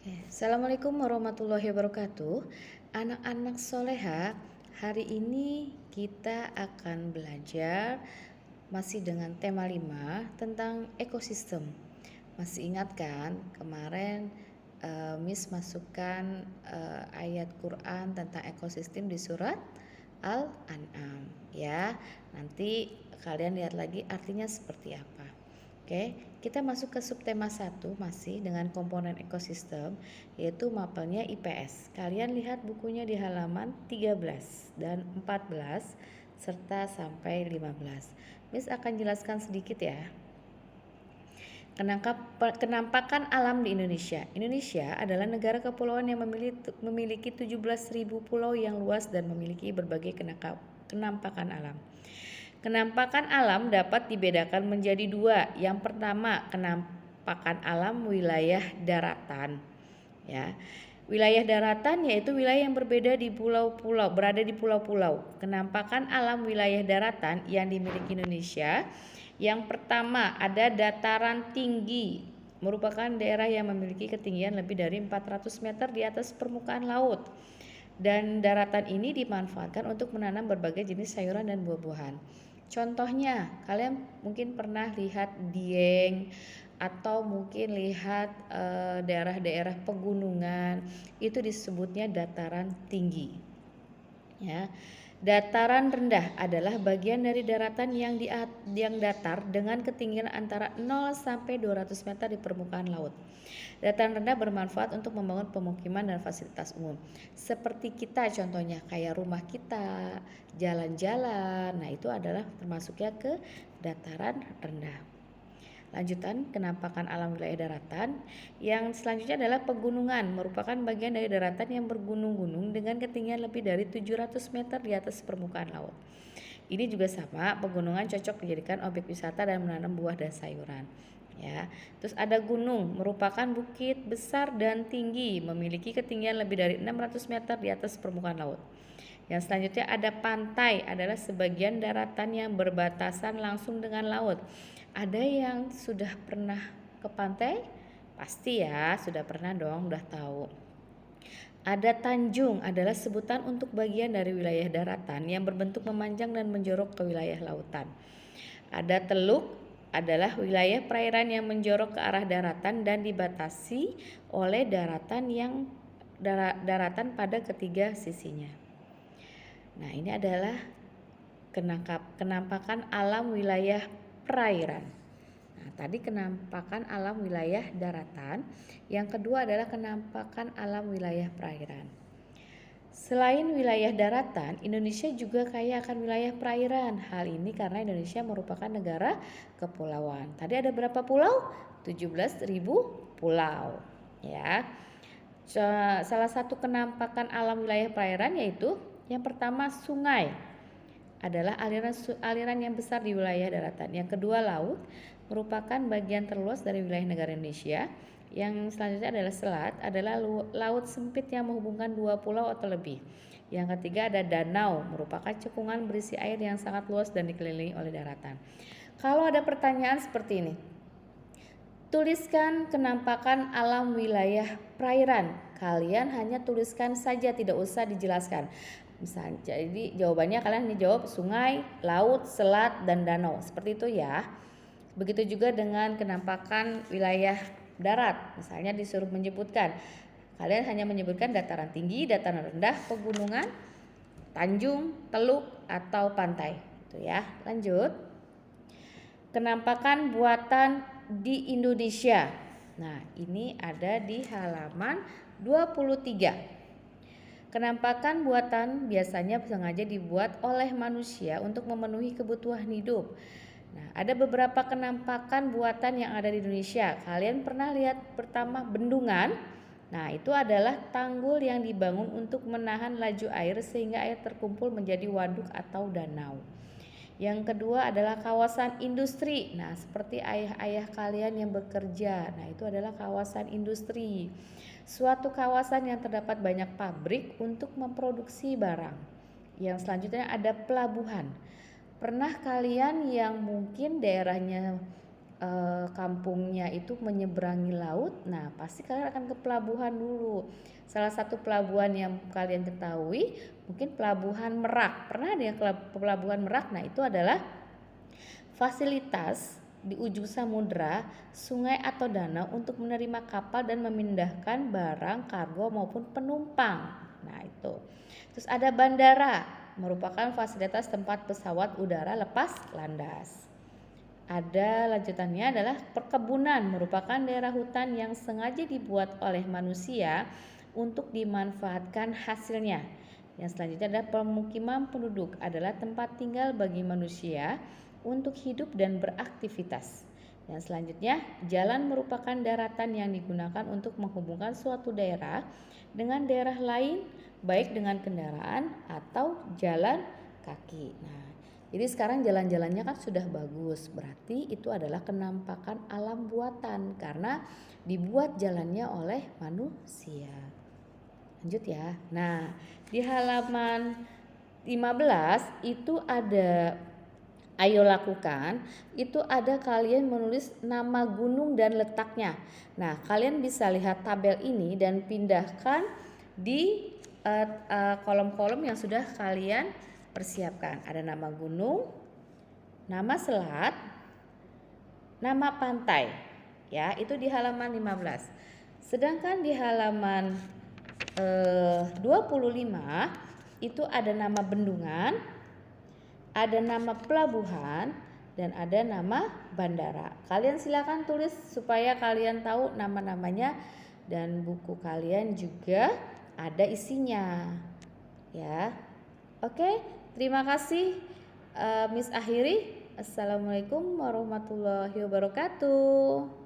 Assalamualaikum warahmatullahi wabarakatuh. Anak-anak soleha, hari ini kita akan belajar masih dengan tema 5 tentang ekosistem. Masih ingat kan kemarin Miss masukkan ayat Quran tentang ekosistem di surat Al-An'am ya. Nanti kalian lihat lagi artinya seperti apa. Oke, kita masuk ke subtema 1 masih dengan komponen ekosistem, yaitu mapelnya IPS. Kalian lihat bukunya di halaman 13 dan 14 serta sampai 15. Miss akan jelaskan sedikit ya. Kenampakan alam di Indonesia. Indonesia adalah negara kepulauan yang memiliki 17.000 pulau yang luas dan memiliki berbagai kenampakan alam. Kenampakan alam dapat dibedakan menjadi dua. Yang pertama, kenampakan alam wilayah daratan. Ya. Wilayah daratan yaitu wilayah yang berbeda di pulau-pulau, berada di pulau-pulau. Kenampakan alam wilayah daratan yang dimiliki Indonesia. Yang pertama, ada dataran tinggi, merupakan daerah yang memiliki ketinggian lebih dari 400 meter di atas permukaan laut. Dan daratan ini dimanfaatkan untuk menanam berbagai jenis sayuran dan buah-buahan. Contohnya, kalian mungkin pernah lihat Dieng atau mungkin lihat daerah-daerah pegunungan, itu disebutnya dataran tinggi. Ya. Dataran rendah adalah bagian dari daratan yang datar dengan ketinggian antara 0 sampai 200 meter di permukaan laut. Dataran rendah bermanfaat untuk membangun pemukiman dan fasilitas umum. Seperti kita contohnya kayak rumah kita, jalan-jalan. Nah, itu adalah termasuknya ke dataran rendah. Lanjutan kenampakan alam wilayah daratan. Yang selanjutnya adalah pegunungan, merupakan bagian dari daratan yang bergunung-gunung dengan ketinggian lebih dari 700 meter di atas permukaan laut. Ini juga sama, pegunungan cocok dijadikan objek wisata dan menanam buah dan sayuran. Ya. Terus ada gunung, merupakan bukit besar dan tinggi, memiliki ketinggian lebih dari 600 meter di atas permukaan laut. Yang selanjutnya ada pantai, adalah sebagian daratan yang berbatasan langsung dengan laut. Ada yang sudah pernah ke pantai? Pasti ya, sudah pernah dong, udah tahu. Ada tanjung, adalah sebutan untuk bagian dari wilayah daratan yang berbentuk memanjang dan menjorok ke wilayah lautan. Ada teluk, adalah wilayah perairan yang menjorok ke arah daratan dan dibatasi oleh daratan pada ketiga sisinya. Nah, ini adalah kenampakan alam wilayah perairan. Nah, tadi kenampakan alam wilayah daratan. Yang kedua adalah kenampakan alam wilayah perairan. Selain wilayah daratan, Indonesia juga kaya akan wilayah perairan. Hal ini karena Indonesia merupakan negara kepulauan. Tadi ada berapa pulau? 17.000 pulau. Ya. Salah satu kenampakan alam wilayah perairan yaitu yang pertama sungai, adalah aliran yang besar di wilayah daratan. Yang kedua laut, merupakan bagian terluas dari wilayah negara Indonesia. Yang selanjutnya adalah selat, adalah laut sempit yang menghubungkan dua pulau atau lebih. Yang ketiga ada danau, merupakan cekungan berisi air yang sangat luas dan dikelilingi oleh daratan. Kalau ada pertanyaan seperti ini, tuliskan kenampakan alam wilayah perairan. Kalian hanya tuliskan saja, tidak usah dijelaskan. Misalnya, jadi jawabannya kalian jawab sungai, laut, selat, dan danau. Seperti itu ya. Begitu juga dengan kenampakan wilayah darat. Misalnya disuruh menyebutkan, kalian hanya menyebutkan dataran tinggi, dataran rendah, pegunungan, tanjung, teluk, atau pantai. Itu ya. Lanjut. Kenampakan buatan di Indonesia. Nah, ini ada di halaman 23. Kenampakan buatan biasanya sengaja dibuat oleh manusia untuk memenuhi kebutuhan hidup. Nah, ada beberapa kenampakan buatan yang ada di Indonesia. Kalian pernah lihat pertama bendungan? Nah, itu adalah tanggul yang dibangun untuk menahan laju air sehingga air terkumpul menjadi waduk atau danau. Yang kedua adalah kawasan industri. Nah, seperti ayah-ayah kalian yang bekerja. Nah, itu adalah kawasan industri. Suatu kawasan yang terdapat banyak pabrik untuk memproduksi barang. Yang selanjutnya ada pelabuhan. Pernah kalian yang mungkin daerahnya kampungnya itu menyeberangi laut, nah pasti kalian akan ke pelabuhan dulu. Salah satu pelabuhan yang kalian ketahui mungkin pelabuhan Merak. Pernah ada yang ke pelabuhan Merak? Nah itu adalah fasilitas di ujung samudra, sungai atau danau untuk menerima kapal dan memindahkan barang, kargo maupun penumpang. Nah itu. Terus ada bandara, merupakan fasilitas tempat pesawat udara lepas landas. Ada lanjutannya adalah perkebunan, merupakan daerah hutan yang sengaja dibuat oleh manusia untuk dimanfaatkan hasilnya. Yang selanjutnya adalah pemukiman penduduk, adalah tempat tinggal bagi manusia untuk hidup dan beraktivitas. Yang selanjutnya, jalan merupakan daratan yang digunakan untuk menghubungkan suatu daerah dengan daerah lain, baik dengan kendaraan atau jalan kaki. Nah, jadi sekarang jalan-jalannya kan sudah bagus, berarti itu adalah kenampakan alam buatan karena dibuat jalannya oleh manusia. Lanjut ya. Nah, di halaman 15 itu ada ayo lakukan, itu ada kalian menulis nama gunung dan letaknya. Nah, kalian bisa lihat tabel ini dan pindahkan di kolom-kolom yang sudah kalian persiapkan. Ada nama gunung, nama selat, nama pantai. Ya, itu di halaman 15. Sedangkan di halaman 25 itu ada nama bendungan, ada nama pelabuhan, dan ada nama bandara. Kalian silakan tulis supaya kalian tahu nama-namanya, dan buku kalian juga ada isinya. Ya. Oke, terima kasih Miss akhiri. Assalamualaikum warahmatullahi wabarakatuh.